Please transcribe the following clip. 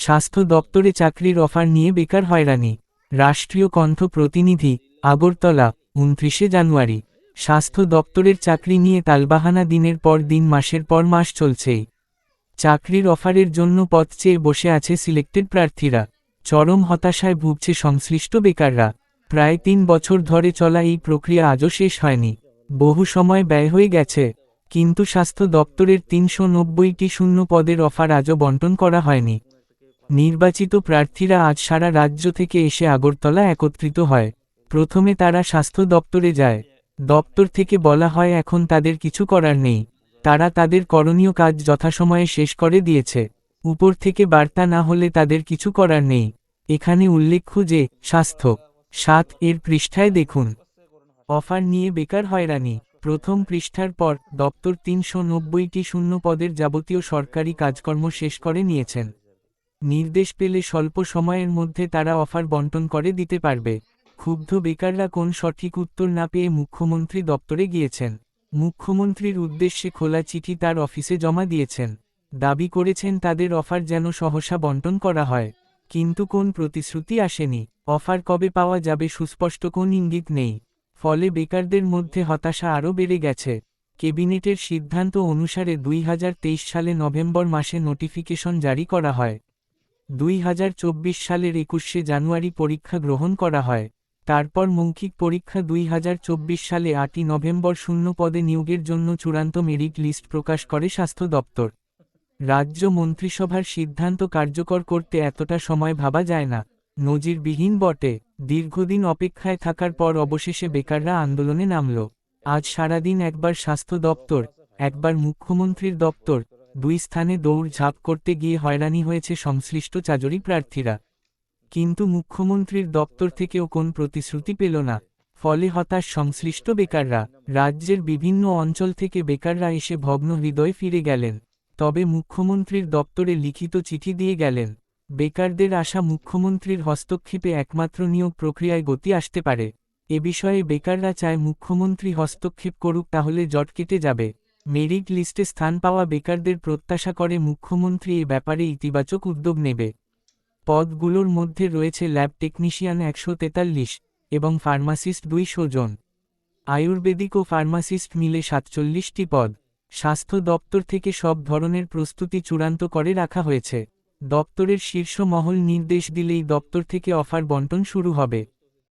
স্বাস্থ্য দপ্তরে চাকরির অফার নিয়ে বেকার হয়রানি। রাষ্ট্রীয় কণ্ঠ প্রতিনিধি, আগরতলা, 29শে জানুয়ারি। স্বাস্থ্য দপ্তরের চাকরি নিয়ে তালবাহানা দিনের পর দিন মাসের পর মাস চলছেই। চাকরির অফারের জন্য পথ চেয়ে বসে আছে সিলেক্টেড প্রার্থীরা। চরম হতাশায় ভুগছে সংশ্লিষ্ট বেকাররা। প্রায় 3 বছর ধরে চলা এই প্রক্রিয়া আজও শেষ হয়নি। বহু সময় ব্যয় হয়ে গেছে, কিন্তু স্বাস্থ্য দপ্তরের 390টি শূন্য পদের অফার আজও বণ্টন করা হয়নি। নির্বাচিত প্রার্থীরা আজ সারা রাজ্য থেকে এসে আগরতলা একত্রিত হয়। প্রথমে তারা স্বাস্থ্য দপ্তরে যায়। দপ্তর থেকে বলা হয় এখন তাদের কিছু করার নেই, তারা তাদের করণীয় কাজ যথাসময়ে শেষ করে দিয়েছে। উপর থেকে বার্তা না হলে তাদের কিছু করার নেই। এখানে উল্লেখ্য যে স্বাস্থ্য 7 এর পৃষ্ঠায় দেখুন, অফার নিয়ে বেকার হয়রানি। প্রথম পৃষ্ঠার পর দপ্তর 390টি শূন্য পদের যাবতীয় সরকারি কাজকর্ম শেষ করে নিয়েছেন। নির্দেশ পেলে স্বল্প সময়ের মধ্যে তারা অফার বণ্টন করে দিতে পারবে। ক্ষুব্ধ বেকাররা কোন সঠিক উত্তর না পেয়ে মুখ্যমন্ত্রী দপ্তরে গিয়েছেন। মুখ্যমন্ত্রীর উদ্দেশ্যে খোলা চিঠি তার অফিসে জমা দিয়েছেন। দাবি করেছেন তাদের অফার যেন সহসা বণ্টন করা হয়। কিন্তু কোন প্রতিশ্রুতি আসেনি, অফার কবে পাওয়া যাবে সুস্পষ্ট কোন ইঙ্গিত নেই। ফলে বেকারদের মধ্যে হতাশা আরও বেড়ে গেছে। ক্যাবিনেটের সিদ্ধান্ত অনুসারে 2023 সালে নভেম্বর মাসে নোটিফিকেশন জারি করা হয়। 2024 সালের 21শে জানুয়ারি পরীক্ষা গ্রহণ করা হয়। তারপর মৌখিক পরীক্ষা 2024 সালে 8ই নভেম্বর শূন্য পদে নিয়োগের জন্য চূড়ান্ত মেরিট লিস্ট প্রকাশ করে স্বাস্থ্য দপ্তর। রাজ্য মন্ত্রিসভার সিদ্ধান্ত কার্যকর করতে এতটা সময় ভাবা যায় না। নজিরবিহীন বটে। দীর্ঘদিন অপেক্ষায় থাকার পর অবশেষে বেকাররা আন্দোলনে নামল। আজ সারাদিন একবার স্বাস্থ্য দপ্তর, একবার মুখ্যমন্ত্রীর দপ্তর, 2 স্থানে দৌড়ঝাঁপ করতে গিয়ে হয়রানি হয়েছে সংশ্লিষ্ট চাকরি প্রার্থীরা। কিন্তু মুখ্যমন্ত্রীর দপ্তর থেকেও কোন প্রতিশ্রুতি পেল না। ফলে হতাশ সংশ্লিষ্ট বেকাররা। রাজ্যের বিভিন্ন অঞ্চল থেকে বেকাররা এসে ভগ্ন হৃদয়ে ফিরে গেলেন। তবে মুখ্যমন্ত্রীর দপ্তরে লিখিত চিঠি দিয়ে গেলেন। বেকারদের আশা মুখ্যমন্ত্রীর হস্তক্ষেপে একমাত্র নিয়োগ প্রক্রিয়ায় গতি আসতে পারে। এ বিষয়ে বেকাররা চায় মুখ্যমন্ত্রী হস্তক্ষেপ করুক, তাহলে জট কেটে যাবে। মেরিট লিস্টে স্থান পাওয়া বেকারদের প্রত্যাশা করে মুখ্যমন্ত্রী এ ব্যাপারে ইতিবাচক উদ্যোগ নেবে। পদগুলোর মধ্যে রয়েছে ল্যাব টেকনিশিয়ান 143 এবং ফার্মাসিস্ট 200 জন। আয়ুর্বেদিক ও ফার্মাসিস্ট মিলে 47টি পদ। স্বাস্থ্য দপ্তর থেকে সব ধরনের প্রস্তুতি চূড়ান্ত করে রাখা হয়েছে। দপ্তরের শীর্ষ মহল নির্দেশ দিলেই দপ্তর থেকে অফার বণ্টন শুরু হবে।